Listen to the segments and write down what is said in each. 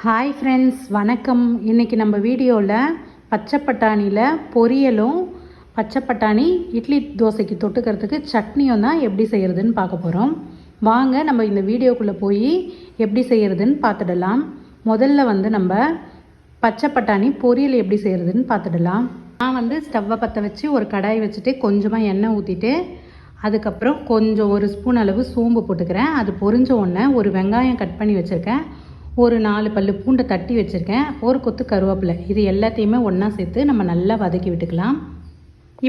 Hi friends, வணக்கம். இன்றைக்கி நம்ம வீடியோவில் பச்சை பட்டாணியில் பொரியலும் பச்சை பட்டாணி இட்லி தோசைக்கு தொட்டுக்கிறதுக்கு சட்னியும் தான் எப்படி செய்கிறதுன்னு பார்க்க போகிறோம். வாங்க நம்ம இந்த வீடியோக்குள்ளே போய் எப்படி செய்கிறதுன்னு பார்த்துடலாம். முதல்ல நம்ம பச்சை பட்டாணி பொரியல் எப்படி செய்கிறதுன்னு பார்த்துடலாம். நான் ஸ்டவ்வை பற்ற வச்சு ஒரு கடாய் வச்சுட்டு கொஞ்சமாக எண்ணெய் ஊற்றிட்டு அதுக்கப்புறம் கொஞ்சம் ஒரு ஸ்பூன் அளவு சோம்பு போட்டுக்கிறேன். அது பொரிஞ்ச உடனே ஒரு வெங்காயம் கட் பண்ணி வச்சுருக்கேன், ஒரு 4 பல்லு பூண்டை தட்டி வச்சுருக்கேன், ஒரு கொத்து கருவேப்பிலை, இது எல்லாத்தையுமே ஒன்றா சேர்த்து நம்ம நல்லா வதக்கி விட்டுக்கலாம்.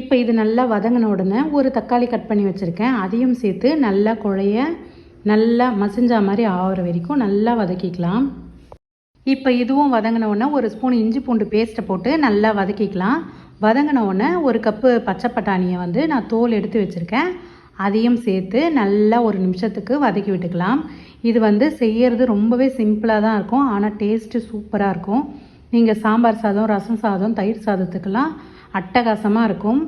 இப்போ இது நல்லா வதங்கின உடனே ஒரு தக்காளி கட் பண்ணி வச்சுருக்கேன், அதையும் சேர்த்து நல்லா குழைய நல்லா மசிஞ்சா மாதிரி ஆகிற வரைக்கும் நல்லா வதக்கிக்கலாம். இப்போ இதுவும் வதங்கின உடனே ஒரு ஸ்பூன் இஞ்சி பூண்டு பேஸ்ட்டை போட்டு நல்லா வதக்கிக்கலாம். வதங்கின உடனே ஒரு கப்பு பச்சை பட்டாணியை நான் தோல் எடுத்து வச்சுருக்கேன், அதையும் சேர்த்து நல்லா ஒரு நிமிஷத்துக்கு வதக்கி விட்டுக்கலாம். இது செய்கிறது ரொம்பவே சிம்பிளாக தான் இருக்கும், ஆனால் டேஸ்ட்டு சூப்பராக இருக்கும். நீங்கள் சாம்பார் சாதம், ரசம் சாதம், தயிர் சாதத்துக்கெல்லாம் அட்டகாசமாக இருக்கும்.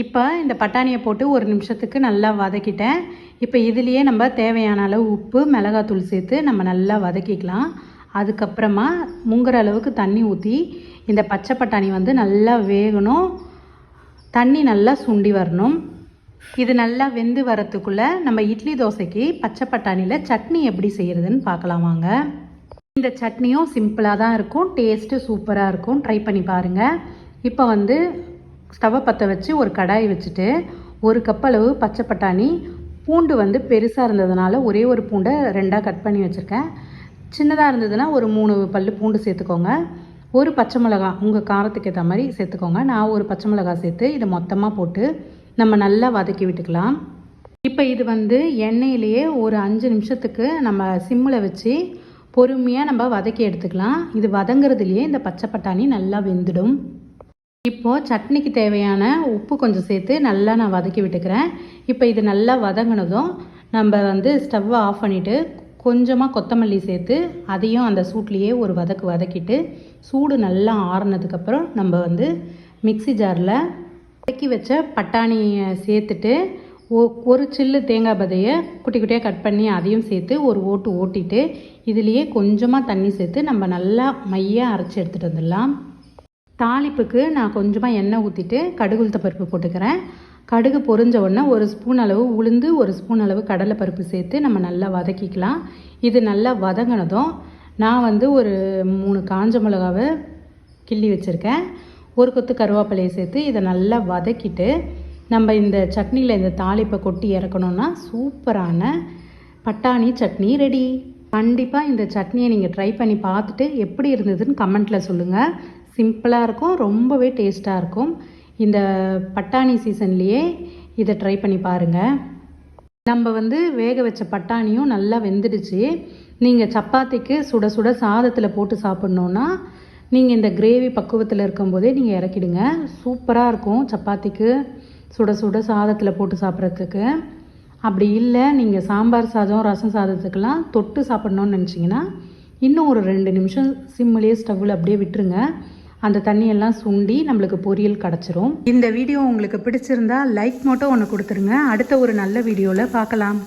இப்போ இந்த பட்டாணியை போட்டு ஒரு நிமிஷத்துக்கு நல்லா வதக்கிட்டேன். இப்போ இதுலேயே நம்ம தேவையான அளவு உப்பு, மிளகாத்தூள் சேர்த்து நம்ம நல்லா வதக்கிக்கலாம். அதுக்கப்புறமா முங்குற அளவுக்கு தண்ணி ஊற்றி இந்த பச்சை பட்டாணி நல்லா வேகணும், தண்ணி நல்லா சுண்டி வரணும். இது நல்லா வெந்து வரத்துக்குள்ளே நம்ம இட்லி தோசைக்கு பச்சை பட்டாணியில் சட்னி எப்படி செய்கிறதுன்னு பார்க்கலாம் வாங்க. இந்த சட்னியும் சிம்பிளாக தான் இருக்கும், டேஸ்ட்டு சூப்பராக இருக்கும், ட்ரை பண்ணி பாருங்கள். இப்போ ஸ்டவ்வை பற்ற வச்சு ஒரு கடாய் வச்சுட்டு ஒரு கப் அளவு பச்சை பட்டாணி, பூண்டு பெருசாக இருந்ததுனால ஒரே ஒரு பூண்டை 2ஆக கட் பண்ணி வச்சுருக்கேன், சின்னதாக இருந்ததுன்னா ஒரு 3 பல்லு பூண்டு சேர்த்துக்கோங்க, ஒரு பச்சை மிளகா உங்கள் காரத்துக்கு ஏற்ற மாதிரி சேர்த்துக்கோங்க. நான் ஒரு பச்சை மிளகா சேர்த்து இதை மொத்தமாக போட்டு நம்ம நல்லா வதக்கி விட்டுக்கலாம். இப்போ இது எண்ணெயிலேயே ஒரு 5 நிமிஷத்துக்கு நம்ம சிம்மில் வச்சு பொறுமையாக நம்ம வதக்கி எடுத்துக்கலாம். இது வதங்கிறதுலையே இந்த பச்சை பட்டாணி நல்லா வெந்துடும். இப்போது சட்னிக்கு தேவையான உப்பு கொஞ்சம் சேர்த்து நல்லா நான் வதக்கி விட்டுக்கிறேன். இப்போ இது நல்லா வதங்கினதும் நம்ம ஸ்டவ்வை ஆஃப் பண்ணிவிட்டு கொஞ்சமாக கொத்தமல்லி சேர்த்து அதையும் அந்த சூட்லேயே ஒரு வதக்கிட்டு சூடு நல்லா ஆறுனதுக்கப்புறம் நம்ம மிக்ஸி ஜாரில் வதக்கி வச்ச பட்டாணியை சேர்த்துட்டு ஒரு சில்லு தேங்காய் பதையை குட்டி குட்டியாக கட் பண்ணி அதையும் சேர்த்து ஒரு ஓட்டிட்டு இதுலேயே கொஞ்சமாக தண்ணி சேர்த்து நம்ம நல்லா மையாக அரைச்சி எடுத்துகிட்டு வந்துடலாம். தாளிப்புக்கு நான் கொஞ்சமாக எண்ணெய் ஊற்றிட்டு கடுகு உளுத்த பருப்பு போட்டுக்கிறேன். கடுகு பொரிஞ்ச உடனே ஒரு ஸ்பூன் அளவு உளுந்து, ஒரு ஸ்பூன் அளவு கடலைப்பருப்பு சேர்த்து நம்ம நல்லா வதக்கிக்கலாம். இது நல்லா வதங்கினதும் நான் ஒரு 3 காஞ்ச மிளகாவை கிள்ளி வச்சுருக்கேன், ஒரு கொத்து கருவேப்பிலையை சேர்த்து இதை நல்லா வதக்கிட்டு நம்ம இந்த சட்னியில் இந்த தாளிப்பை கொட்டி இறக்கணுன்னா சூப்பரான பட்டாணி சட்னி ரெடி. கண்டிப்பாக இந்த சட்னியை நீங்கள் ட்ரை பண்ணி பார்த்துட்டு எப்படி இருந்ததுன்னு கமெண்ட்டில் சொல்லுங்கள். சிம்பிளாக இருக்கும், ரொம்பவே டேஸ்ட்டாக இருக்கும். இந்த பட்டாணி சீசன்லேயே இதை ட்ரை பண்ணி பாருங்கள். நம்ம வேக வச்ச பட்டாணியும் நல்லா வெந்துடுச்சு. நீங்கள் சப்பாத்திக்கு சுட சுட சாதத்தில் போட்டு சாப்பிட்ணுன்னா நீங்கள் இந்த கிரேவி பக்குவத்தில் இருக்கும்போதே நீங்கள் இறக்கிடுங்க, சூப்பராக இருக்கும் சப்பாத்திக்கு சுட சுட சாதத்தில் போட்டு சாப்பிட்றதுக்கு. அப்படி இல்லை நீங்கள் சாம்பார் சாதம், ரசம் சாதத்துக்கெல்லாம் தொட்டு சாப்பிட்ணுன்னு நினச்சிங்கன்னா இன்னும் ஒரு 2 நிமிஷம் சிம்மிலேயே ஸ்டவ்வில் அப்படியே விட்டுருங்க, அந்த தண்ணியெல்லாம் சுண்டி நம்மளுக்கு பொரியல் கிடச்சிரும். இந்த வீடியோ உங்களுக்கு பிடிச்சிருந்தா லைக் மட்டும் ஒன்று கொடுத்துருங்க. அடுத்த ஒரு நல்ல வீடியோவில் பார்க்கலாம்.